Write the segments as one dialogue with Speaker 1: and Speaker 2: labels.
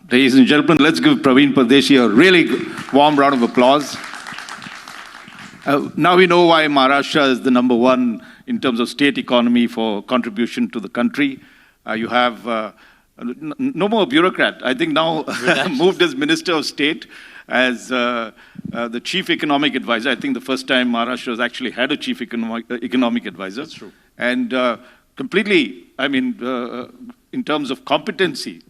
Speaker 1: Ladies and gentlemen, let's give Praveen Pardeshi a really warm round of applause. Now we know why Maharashtra is the #1 in terms of state economy for contribution to the country. You have no more bureaucrat. I think now moved as Minister of State, as the Chief Economic Advisor. I think the first time Maharashtra has actually had a Chief Economic Advisor.
Speaker 2: That's true.
Speaker 1: And completely, I mean, in terms of competency,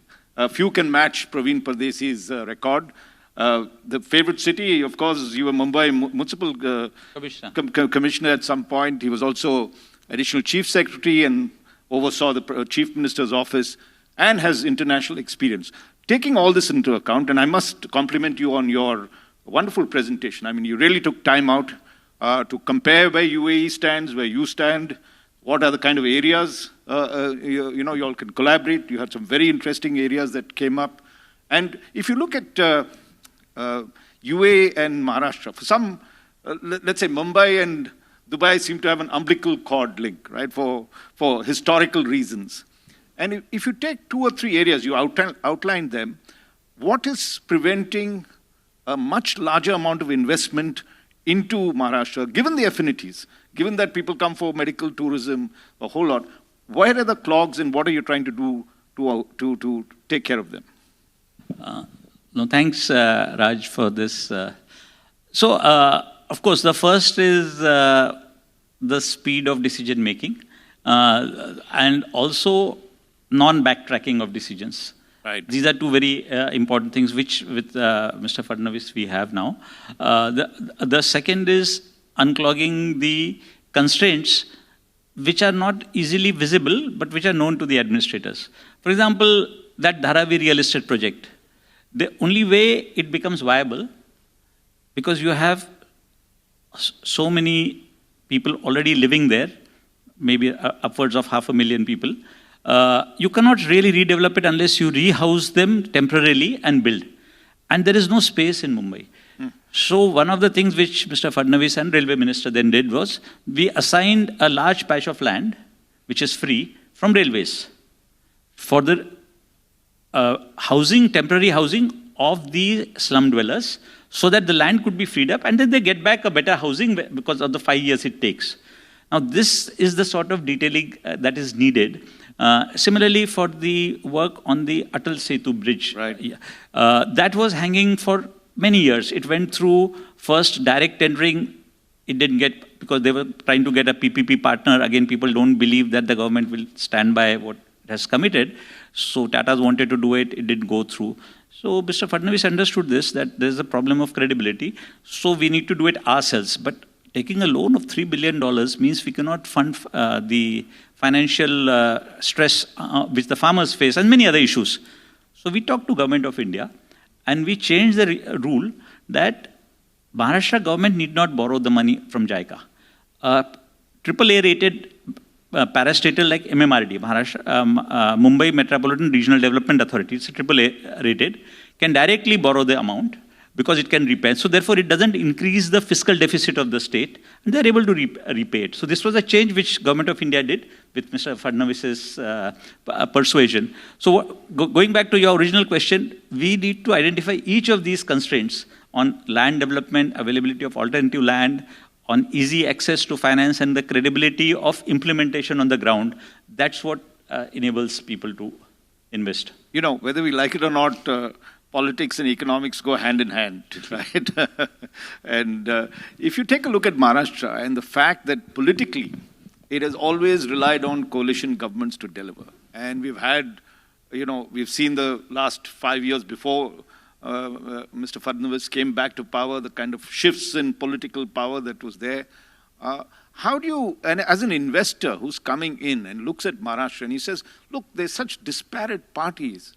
Speaker 1: few can match Praveen Pardeshi's record. The favorite city, of course, you were Mumbai Municipal Commissioner at some point. He was also Additional Chief Secretary and oversaw the Chief Minister's office and has international experience. Taking all this into account, and I must compliment you on your wonderful presentation. I mean, you really took time out to compare where UAE stands, where you stand, what are the kind of areas you all can collaborate. You had some very interesting areas that came up. And if you look at UAE and Maharashtra, for some, let's say Mumbai and Dubai seem to have an umbilical cord link, right, for historical reasons. And if you take 2 or 3 areas, you outlined them, what is preventing a much larger amount of investment into Maharashtra, given the affinities, given that people come for medical tourism, a whole lot? Where are the clogs and what are you trying to do to take care of them?
Speaker 3: No, thanks, Raj, for this. Of course, the first is the speed of decision making and also non-backtracking of decisions.
Speaker 1: Right.
Speaker 3: These are 2 very important things which with Mr. Fadnavis we have now. The second is unclogging the constraints which are not easily visible but which are known to the administrators. For example, that Dharavi real estate project, the only way it becomes viable, because you have so many people already living there, maybe upwards of 500,000 people, you cannot really redevelop it unless you rehouse them temporarily and build. And there is no space in Mumbai. So one of the things which Mr. Fadnavis and Railway Minister then did was, we assigned a large patch of land, which is free, from railways for the housing, temporary housing of the slum dwellers, so that the land could be freed up and then they get back a better housing because of the 5 years it takes. Now this is the sort of detailing that is needed. Similarly, for the work on the Atal Setu bridge,
Speaker 1: right.
Speaker 3: That was hanging for many years. It went through first direct tendering. It didn't get, because they were trying to get a PPP partner. Again, people don't believe that the government will stand by what it has committed. So Tata's wanted to do it. It didn't go through. So Mr. Fadnavis understood this, that there's a problem of credibility. So we need to do it ourselves. But taking a loan of $3 billion means we cannot fund the financial stress which the farmers face and many other issues. So we talked to Government of India and we changed the rule that Maharashtra government need not borrow the money from JICA. AAA rated parastatal like MMRD, Mumbai Metropolitan Regional Development Authority, it's a AAA rated, can directly borrow the amount because it can repay. So therefore, it doesn't increase the fiscal deficit of the state, and they're able to repay it. So this was a change which Government of India did with Mr. Fadnavis's persuasion. So going back to your original question, we need to identify each of these constraints on land development, availability of alternative land, on easy access to finance and the credibility of implementation on the ground. That's what enables people to invest.
Speaker 1: You know, whether we like it or not, politics and economics go hand in hand, right? And if you take a look at Maharashtra and the fact that politically it has always relied on coalition governments to deliver. And we've had, we've seen the last 5 years before Mr. Fadnavis came back to power, the kind of shifts in political power that was there. How do you, and as an investor who's coming in and looks at Maharashtra and he says, look, there's such disparate parties,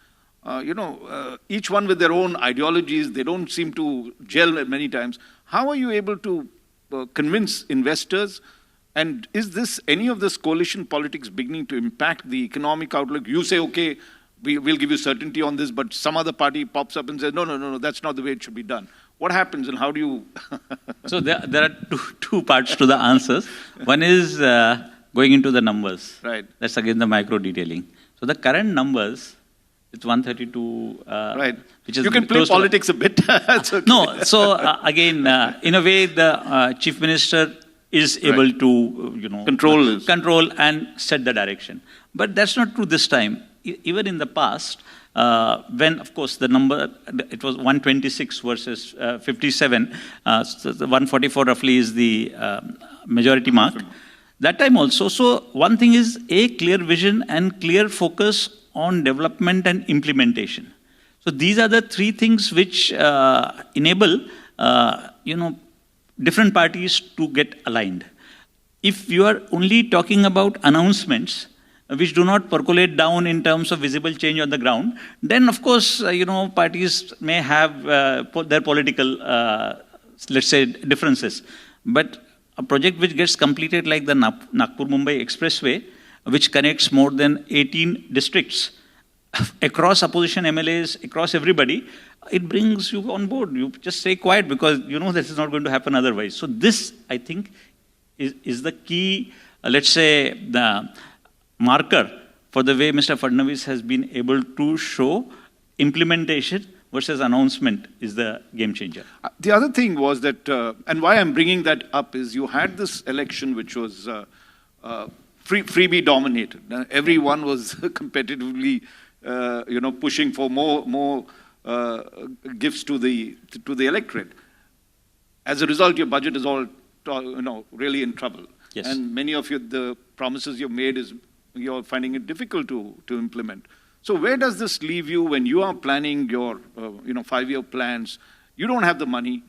Speaker 1: each one with their own ideologies, they don't seem to gel many times. How are you able to convince investors? And is this, any of this coalition politics beginning to impact the economic outlook? You say, okay, we'll give you certainty on this, but some other party pops up and says, no, that's not the way it should be done. What happens and how do you...
Speaker 3: So there are two parts to the answers. One is going into the numbers.
Speaker 1: Right.
Speaker 3: That's again the micro detailing. So the current numbers It's 132.
Speaker 1: Right.
Speaker 3: Which is
Speaker 1: you can play politics a bit. It's okay.
Speaker 3: No, so again, in a way, the chief minister is able to, control and set the direction. But that's not true this time. Even in the past, when, of course, the number, it was 126 versus 57, so the 144 roughly is the majority mark. That time also, so one thing is a clear vision and clear focus on development and implementation. So these are the three things which enable, different parties to get aligned. If you are only talking about announcements, which do not percolate down in terms of visible change on the ground, then of course, parties may have their political, let's say, differences. But a project which gets completed like the Nagpur-Mumbai Expressway, which connects more than 18 districts across opposition MLAs, across everybody, it brings you on board. You just stay quiet because you know this is not going to happen otherwise. So this, I think, is the key, let's say, the marker for the way Mr. Fadnavis has been able to show implementation versus announcement is the game changer.
Speaker 1: The other thing was that, and why I'm bringing that up is you had this election which was freebie dominated. Everyone was competitively, pushing for more gifts to the electorate. As a result, your budget is all, really in trouble.
Speaker 3: Yes.
Speaker 1: And many of the promises you've made you're finding it difficult to implement. So where does this leave you when you are planning your, 5-year plans? You don't have the money.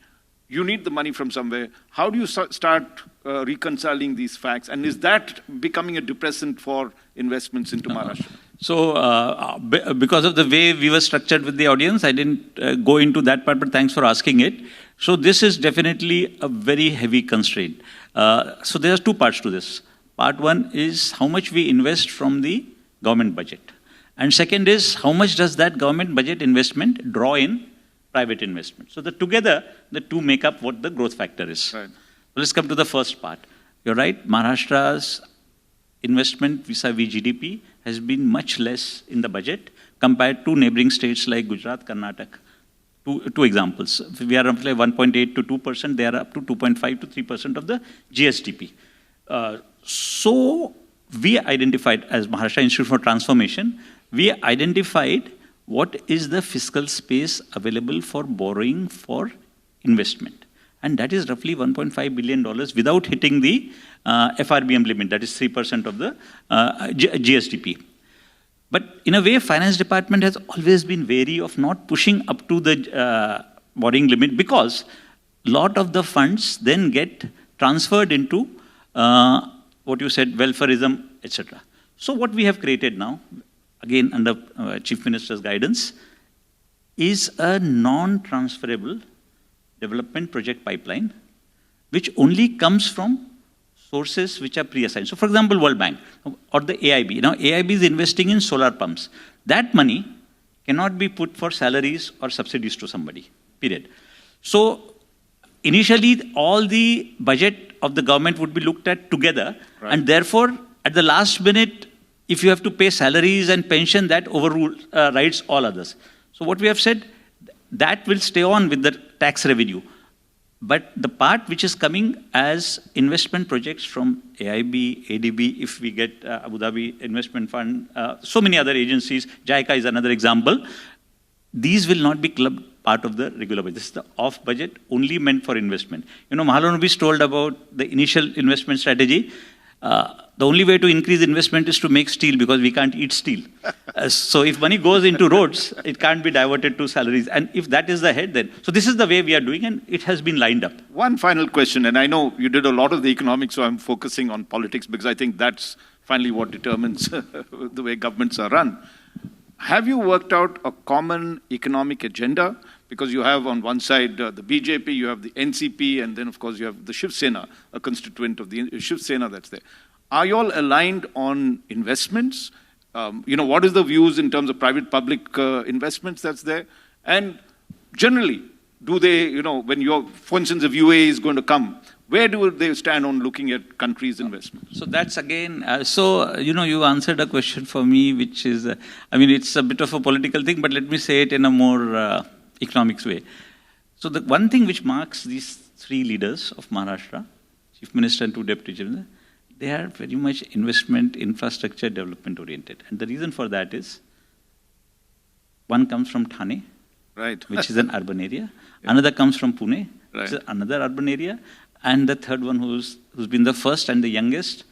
Speaker 1: You need the money from somewhere. How do you start reconciling these facts? And is that becoming a depressant for investments into Maharashtra?
Speaker 3: So because of the way we were structured with the audience, I didn't go into that part, but thanks for asking it. So this is definitely a very heavy constraint. So there's two parts to this. Part one is how much we invest from the government budget. And second is how much does that government budget investment draw in private investment. So together, the two make up what the growth factor is.
Speaker 1: Right.
Speaker 3: So let's come to the first part. You're right, Maharashtra's investment vis-a-vis GDP has been much less in the budget compared to neighboring states like Gujarat, Karnataka. Two examples. We are roughly 1.8 to 2%, they are up to 2.5 to 3% of the GSDP. So we identified, as Maharashtra Institute for Transformation, we identified what is the fiscal space available for borrowing for investment. And that is roughly $1.5 billion without hitting the FRBM limit, that is 3% of the GSDP. But in a way, Finance Department has always been wary of not pushing up to the borrowing limit because a lot of the funds then get transferred into what you said, welfareism, etc. So what we have created now, again under Chief Minister's guidance, is a non-transferable development project pipeline, which only comes from sources which are pre-assigned. So for example, World Bank or the AIB. Now AIB is investing in solar pumps. That money cannot be put for salaries or subsidies to somebody, period. So initially, all the budget of the government would be looked at together, right. And therefore, at the last minute, if you have to pay salaries and pension, that overrides all others. So what we have said, that will stay on with the tax revenue. But the part which is coming as investment projects from AIB, ADB, if we get Abu Dhabi Investment Fund, so many other agencies, JICA is another example, these will not be clubbed part of the regular budget. This is the off budget only meant for investment. Mahalanobis told about the initial investment strategy. The only way to increase investment is to make steel because we can't eat steel. So if money goes into roads, it can't be diverted to salaries. And if that is the head then. So this is the way we are doing and it has been lined up.
Speaker 1: One final question, and I know you did a lot of the economics, so I'm focusing on politics because I think that's finally what determines the way governments are run. Have you worked out a common economic agenda? Because you have on one side the BJP, you have the NCP, and then of course you have the Shiv Sena, a constituent of the Shiv Sena that's there. Are you all aligned on investments? What is the views in terms of private-public investments that's there? And generally, do they, when for instance, if UAE is going to come, where do they stand on looking at countries' investments?
Speaker 3: So that's again, you answered a question for me, which is, it's a bit of a political thing, but let me say it in a more economics way. So the one thing which marks these three leaders of Maharashtra, Chief Minister and two Deputy Chief Minister, they are very much investment, infrastructure, development oriented. And the reason for that is, one comes from Thane,
Speaker 1: right,
Speaker 3: which is an urban area. Yeah. Another comes from Pune,
Speaker 1: right,
Speaker 3: which is another urban area. And the third one who's been the first and the youngest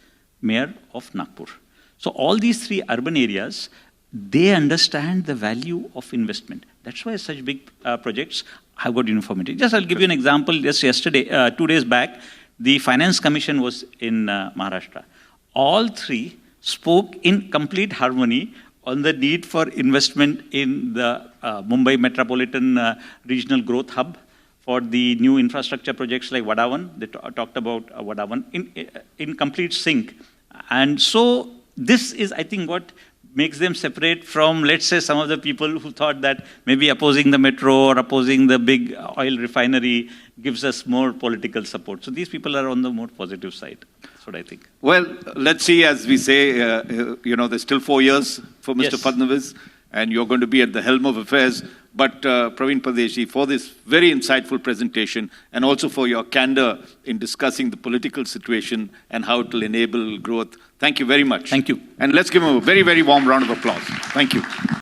Speaker 3: mayor of Nagpur. So all these three urban areas, they understand the value of investment. That's why such big projects have got uniformity. I'll give you an example. Just yesterday, 2 days back, the Finance Commission was in Maharashtra. All three spoke in complete harmony on the need for investment in the Mumbai Metropolitan Regional Growth Hub, for the new infrastructure projects like Vadavan. They talked about Vadavan in complete sync. And so this is, I think, what makes them separate from, let's say, some of the people who thought that maybe opposing the metro or opposing the big oil refinery gives us more political support. So these people are on the more positive side. That's what I think.
Speaker 1: Well, let's see, as we say, there's still 4 years for Mr.
Speaker 3: Yes.
Speaker 1: Fadnavis, and you're going to be at the helm of affairs. But Praveen Pardeshi, for this very insightful presentation, and also for your candor in discussing the political situation and how it will enable growth, thank you very much.
Speaker 3: Thank you.
Speaker 1: And let's give him a very, very warm round of applause. Thank you.